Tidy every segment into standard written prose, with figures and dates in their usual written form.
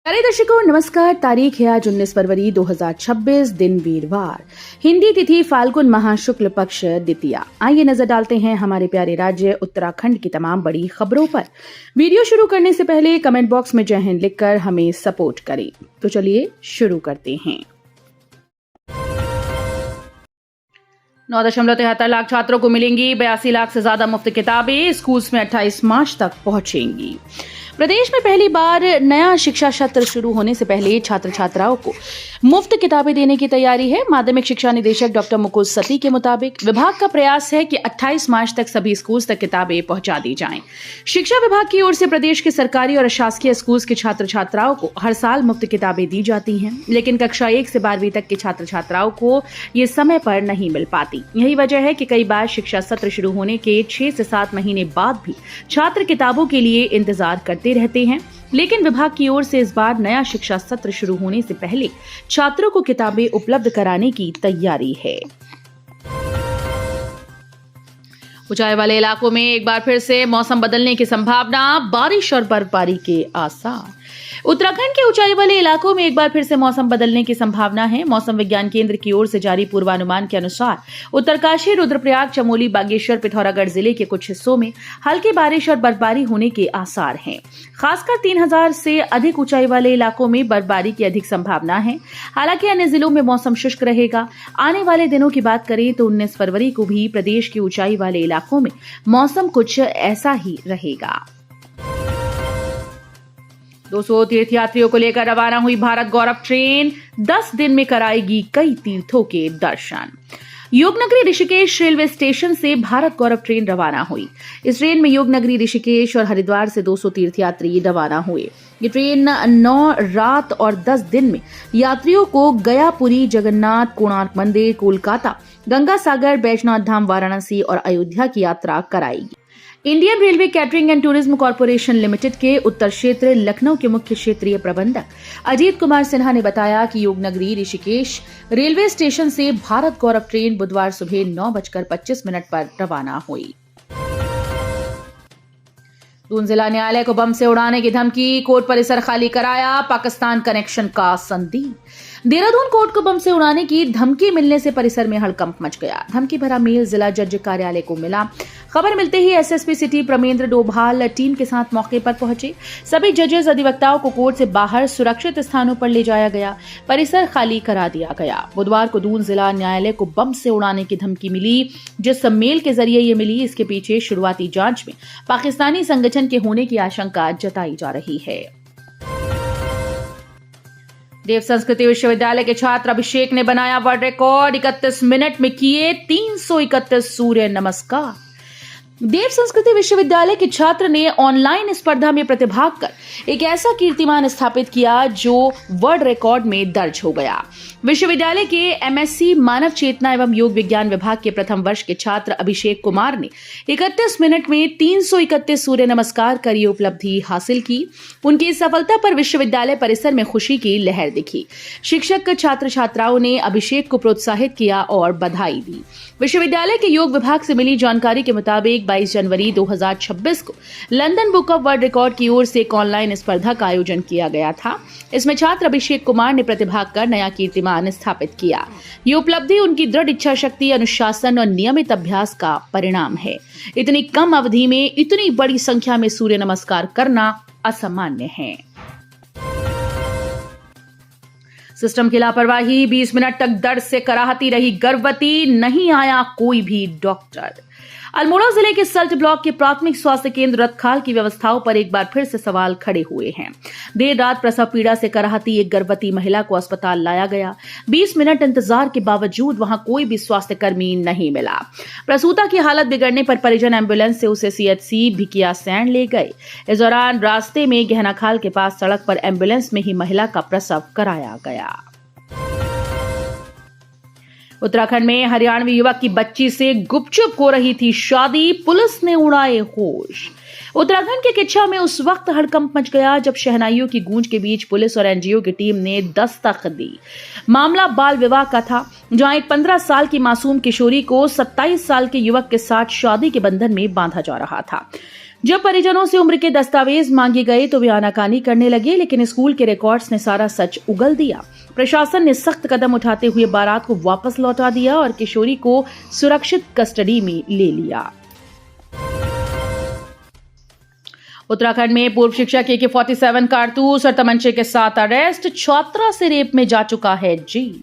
प्यारे दर्शकों नमस्कार। तारीख है आज 19 फरवरी 2026, दिन वीरवार, हिंदी तिथि फाल्गुन माह शुक्ल पक्ष द्वितीया। आइए नजर डालते हैं हमारे प्यारे राज्य उत्तराखंड की तमाम बड़ी खबरों पर। वीडियो शुरू करने से पहले कमेंट बॉक्स में जय हिंद लिखकर हमें सपोर्ट करें। तो चलिए शुरू करते हैं। 9.73 लाख छात्रों को मिलेंगी 82 लाख से ज्यादा मुफ्त किताबें। स्कूल्स में 28 मार्च तक पहुंचेंगी। प्रदेश में पहली बार नया शिक्षा सत्र शुरू होने से पहले छात्र छात्राओं को मुफ्त किताबें देने की तैयारी है। माध्यमिक शिक्षा निदेशक डॉक्टर मुकुल सती के मुताबिक विभाग का प्रयास है कि 28 मार्च तक सभी स्कूल्स तक किताबें पहुंचा दी जाएं। शिक्षा विभाग की ओर से प्रदेश के सरकारी और अशासकीय स्कूल्स के छात्र छात्राओं को हर साल मुफ्त किताबें दी जाती हैं, लेकिन कक्षा 1 से 12वीं तक के छात्र छात्राओं को ये समय पर नहीं मिल पाती। यही वजह है कि कई बार शिक्षा सत्र शुरू होने के 6 से 7 महीने बाद भी छात्र किताबों के लिए इंतजार करते रहते हैं। लेकिन विभाग की ओर से इस बार नया शिक्षा सत्र शुरू होने से पहले छात्रों को किताबें उपलब्ध कराने की तैयारी है। ऊंचाई वाले इलाकों में एक बार फिर से मौसम बदलने की संभावना, बारिश और बर्फबारी के आसार। उत्तराखंड के ऊंचाई वाले इलाकों में एक बार फिर से मौसम बदलने की संभावना है। मौसम विज्ञान केंद्र की ओर से जारी पूर्वानुमान के अनुसार उत्तरकाशी, रुद्रप्रयाग, चमोली, बागेश्वर, पिथौरागढ़ जिले के कुछ हिस्सों में हल्की बारिश और बर्फबारी होने के आसार हैं। खासकर 3000 से अधिक ऊंचाई वाले इलाकों में बर्फबारी की अधिक संभावना है। हालांकि अन्य जिलों में मौसम शुष्क रहेगा। आने वाले दिनों की बात करें तो 19 फरवरी को भी प्रदेश के ऊंचाई वाले इलाकों में मौसम कुछ ऐसा ही रहेगा। 200 तीर्थयात्रियों को लेकर रवाना हुई भारत गौरव ट्रेन 10 दिन में कराएगी कई तीर्थों के दर्शन। योगनगरी ऋषिकेश रेलवे स्टेशन से भारत गौरव ट्रेन रवाना हुई। इस ट्रेन में योगनगरी, ऋषिकेश और हरिद्वार से 200 तीर्थयात्री रवाना हुए। ये ट्रेन 9 रात और 10 दिन में यात्रियों को गया, पुरी, जगन्नाथ, कोणार्क मंदिर, कोलकाता, गंगा सागर, बैजनाथ धाम, वाराणसी और अयोध्या की यात्रा कराएगी। Indian railway catering and tourism corporation limited के उत्तर क्षेत्र लखनऊ के मुख्य क्षेत्रीय प्रबंधक अजीत कुमार सिन्हा ने बताया कि योगनगरी ऋषिकेश रेलवे स्टेशन से भारत गौरव ट्रेन बुधवार सुबह 9:25 पर रवाना हुई। दून जिला न्यायालय को बम से उड़ाने की धमकी, कोर्ट परिसर खाली कराया, पाकिस्तान कनेक्शन का संदेह। देहरादून कोर्ट को बम से उड़ाने की धमकी मिलने से परिसर में हड़कंप मच गया। धमकी भरा मेल जिला जज कार्यालय को मिला। खबर मिलते ही SSP city Pramendra Dobhal team के साथ मौके पर पहुंचे। सभी जजेस, अधिवक्ताओं को कोर्ट से बाहर सुरक्षित स्थानों पर ले जाया गया। परिसर खाली करा दिया गया। बुधवार को दून जिला न्यायालय को बम से उड़ाने की धमकी मिली। जिस मेल के जरिए ये मिली, इसके पीछे शुरुआती जांच में पाकिस्तानी संगठन के होने की आशंका जताई जा रही है। देव संस्कृति विश्वविद्यालय के छात्र अभिषेक ने बनाया वर्ल्ड रिकॉर्ड। 31 मिनट में किए 331 सूर्य नमस्कार। देव संस्कृति विश्वविद्यालय के छात्र ने ऑनलाइन स्पर्धा में प्रतिभाग कर एक ऐसा कीर्तिमान स्थापित किया जो वर्ल्ड रिकॉर्ड में दर्ज हो गया। विश्वविद्यालय के एमएससी मानव चेतना एवं योग विज्ञान विभाग के प्रथम वर्ष के छात्र अभिषेक कुमार ने 31 मिनट में 331 सूर्य नमस्कार कर ये उपलब्धि हासिल की। उनकी इस सफलता पर विश्वविद्यालय परिसर में खुशी की लहर दिखी। शिक्षक, छात्र छात्राओं ने अभिषेक को प्रोत्साहित किया और बधाई दी। विश्वविद्यालय के योग विभाग से मिली जानकारी के मुताबिक 22 जनवरी 2026 को London book of world record की ओर से एक ऑनलाइन स्पर्धा का आयोजन किया गया था। इसमें छात्र अभिषेक कुमार ने प्रतिभाग कर नया कीर्तिमान स्थापित किया। ये उपलब्धि उनकी दृढ़ इच्छा शक्ति, अनुशासन और नियमित अभ्यास का परिणाम है। इतनी कम अवधि में इतनी बड़ी संख्या में सूर्य नमस्कार करना असामान्य है। सिस्टम की लापरवाही, 20 मिनट तक दर्द से कराहती रही गर्भवती, नहीं आया कोई भी डॉक्टर। अल्मोड़ा जिले के सल्ट ब्लॉक के प्राथमिक स्वास्थ्य केंद्र रतखाल की व्यवस्थाओं पर एक बार फिर से सवाल खड़े हुए हैं। देर रात प्रसव पीड़ा से कराहती एक गर्भवती महिला को अस्पताल लाया गया। 20 मिनट इंतजार के बावजूद वहां कोई भी स्वास्थ्य कर्मी नहीं मिला। प्रसूता की हालत बिगड़ने पर परिजन एम्बुलेंस से उसे सीएचसी भिकियासैंण ले गए। इस दौरान रास्ते में गहनाखाल के पास सड़क पर एम्बुलेंस में ही महिला का प्रसव कराया गया। उत्तराखंड में हरियाणवी युवक की बच्ची से गुपचुप हो रही थी शादी, पुलिस ने उड़ाए होश। उत्तराखंड के किच्छा में उस वक्त हड़कंप मच गया जब शहनाइयों की गूंज के बीच पुलिस और एनजीओ की टीम ने दस्तक दी। मामला बाल विवाह का था, जहां एक 15 साल की मासूम किशोरी को 27 साल के युवक के साथ शादी के बंधन में बांधा जा रहा था। जब परिजनों से उम्र के दस्तावेज मांगे गए तो वे आनाकानी करने लगे, लेकिन स्कूल के रिकॉर्ड्स ने सारा सच उगल दिया। प्रशासन ने सख्त कदम उठाते हुए बारात को वापस लौटा दिया और किशोरी को सुरक्षित कस्टडी में ले लिया। उत्तराखंड में पूर्व शिक्षक AK-47 कारतूस और तमंचे के साथ अरेस्ट, छात्रा से रेप में जा चुका है जेल।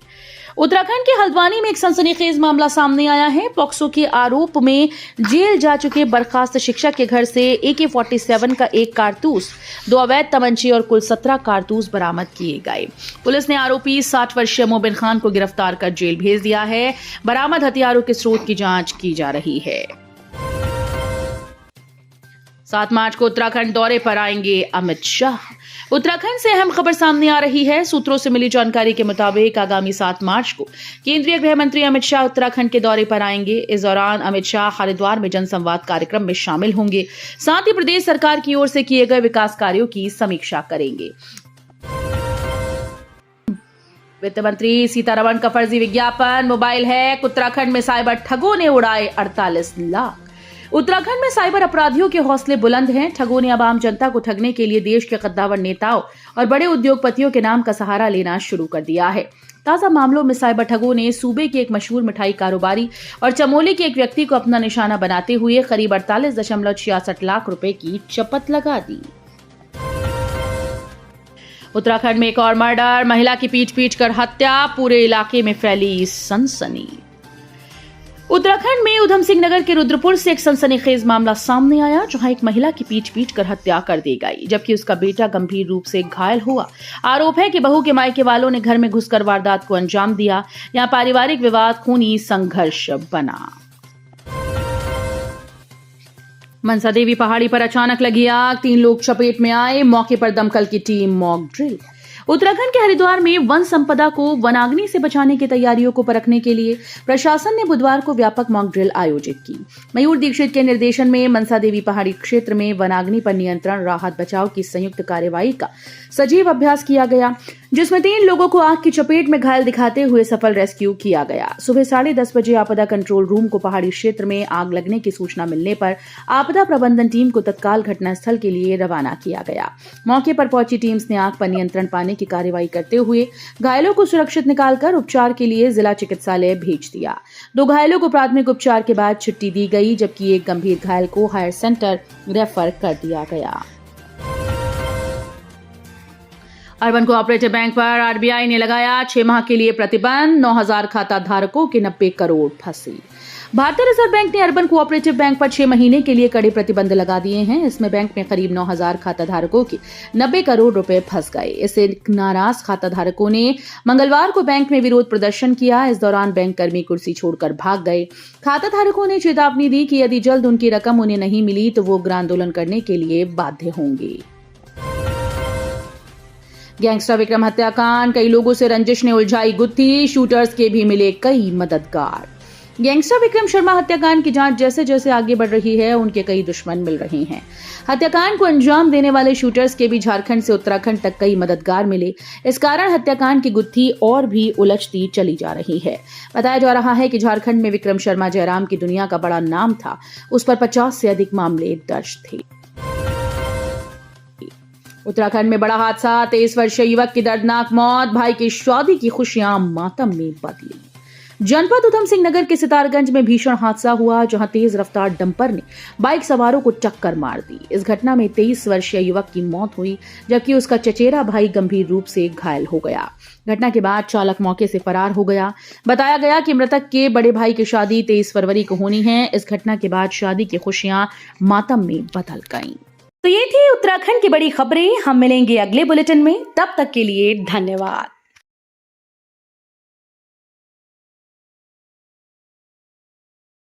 उत्तराखंड के हल्द्वानी में एक सनसनीखेज मामला सामने आया है। पॉक्सो के आरोप में जेल जा चुके बर्खास्त शिक्षक के घर से AK-47 का एक कारतूस, 2 अवैध तमंचे और कुल 17 कारतूस बरामद किए गए। पुलिस ने आरोपी 60 वर्षीय मोबिन खान को गिरफ्तार कर जेल भेज दिया है। बरामद हथियारों के स्रोत की जांच की जा रही है। 7 मार्च को उत्तराखंड दौरे पर आएंगे अमित शाह। उत्तराखंड से अहम खबर सामने आ रही है। सूत्रों से मिली जानकारी के मुताबिक आगामी 7 मार्च को केंद्रीय गृह मंत्री अमित शाह उत्तराखंड के दौरे पर आएंगे। इस दौरान अमित शाह हरिद्वार में जनसंवाद कार्यक्रम में शामिल होंगे। साथ ही प्रदेश सरकार की ओर से किए गए विकास कार्यों की समीक्षा करेंगे। वित्त मंत्री सीतारमण का फर्जी विज्ञापन, मोबाइल हैक, उत्तराखंड में साइबर ठगों ने उड़ाए 48 लाख। उत्तराखंड में साइबर अपराधियों के हौसले बुलंद हैं। ठगों ने अब आम जनता को ठगने के लिए देश के कद्दावर नेताओं और बड़े उद्योगपतियों के नाम का सहारा लेना शुरू कर दिया है। ताजा मामलों में साइबर ठगों ने सूबे के एक मशहूर मिठाई कारोबारी और चमोली के एक व्यक्ति को अपना निशाना बनाते हुए करीब 48.66 लाख रुपए की चपत लगा दी। उत्तराखंड में एक और मर्डर, महिला की पीट कर हत्या, पूरे इलाके में फैली सनसनी। उत्तराखंड में उधम सिंह नगर के रुद्रपुर से एक सनसनीखेज मामला सामने आया, जहां एक महिला की पीट कर हत्या कर दी गई, जबकि उसका बेटा गंभीर रूप से घायल हुआ। आरोप है कि बहू के मायके वालों ने घर में घुसकर वारदात को अंजाम दिया। यहां पारिवारिक विवाद खूनी संघर्ष बना। मनसा देवी पहाड़ी पर अचानक लगी आग, 3 लोग चपेट में आए। मौके पर दमकल की टीम मॉक ड्रिल। उत्तराखंड के हरिद्वार में वन संपदा को वनाग्नि से बचाने की तैयारियों को परखने के लिए प्रशासन ने बुधवार को व्यापक मॉक ड्रिल आयोजित की। मयूर दीक्षित के निर्देशन में मनसा देवी पहाड़ी क्षेत्र में वनाग्नि पर नियंत्रण, राहत बचाव की संयुक्त कार्यवाही का सजीव अभ्यास किया गया, जिसमें 3 लोगों को आग की चपेट में घायल दिखाते हुए सफल रेस्क्यू किया गया। सुबह 10:30 बजे आपदा कंट्रोल रूम को पहाड़ी क्षेत्र में आग लगने की सूचना मिलने पर आपदा प्रबंधन टीम को तत्काल घटनास्थल के लिए रवाना किया गया। मौके पर पहुंची टीम्स ने आग पर नियंत्रण पाने की कार्रवाई करते हुए घायलों को सुरक्षित निकालकर उपचार के लिए जिला चिकित्सालय भेज दिया। 2 घायलों को प्राथमिक उपचार के बाद छुट्टी दी गई, जबकि एक गंभीर घायल को हायर सेंटर रेफर कर दिया गया। अर्बन कोऑपरेटिव बैंक पर आरबीआई ने लगाया 6 माह के लिए प्रतिबंध, 9,000 खाता धारकों के 90 करोड़ फंसे। भारतीय रिजर्व बैंक ने अर्बन कोऑपरेटिव बैंक पर 6 महीने के लिए कड़े प्रतिबंध लगा दिए हैं। इसमें बैंक में करीब 9,000 खाता धारकों के 90 करोड़ रुपए फंस गए। इससे नाराज खाता धारकों ने मंगलवार को बैंक में विरोध प्रदर्शन किया। इस दौरान बैंक कर्मी कुर्सी छोड़कर भाग गए। खाता धारकों ने चेतावनी दी कि यदि जल्द उनकी रकम उन्हें नहीं मिली तो वो उग्र आंदोलन करने के लिए बाध्य होंगे। गैंगस्टर विक्रम हत्याकांड, कई लोगों से रंजिश ने उलझाई गुत्थी, शूटर्स के भी मिले कई मददगार। गैंगस्टर विक्रम शर्मा हत्याकांड की जांच जैसे जैसे आगे बढ़ रही है, उनके कई दुश्मन मिल रहे हैं। हत्याकांड को अंजाम देने वाले शूटर्स के भी झारखंड से उत्तराखंड तक कई मददगार मिले। इस कारण हत्याकांड की गुत्थी और भी उलझती चली जा रही है। बताया जा रहा है कि झारखंड में विक्रम शर्मा जयराम की दुनिया का बड़ा नाम था। उस पर 50 से अधिक मामले दर्ज थे। उत्तराखंड में बड़ा हादसा, 23 वर्षीय युवक की दर्दनाक मौत, भाई की शादी की खुशियां मातम में बदली। जनपद उधम सिंह नगर के सितारगंज में भीषण हादसा हुआ, जहां तेज रफ्तार डंपर ने बाइक सवारों को टक्कर मार दी। इस घटना में 23 वर्षीय युवक की मौत हुई, जबकि उसका चचेरा भाई गंभीर रूप से घायल हो गया। घटना के बाद चालक मौके से फरार हो गया। बताया गया कि मृतक के बड़े भाई की शादी 23 फरवरी को होनी है। इस घटना के बाद शादी की खुशियां मातम में बदल गईं। तो ये थी उत्तराखंड की बड़ी खबरें। हम मिलेंगे अगले बुलेटिन में, तब तक के लिए धन्यवाद।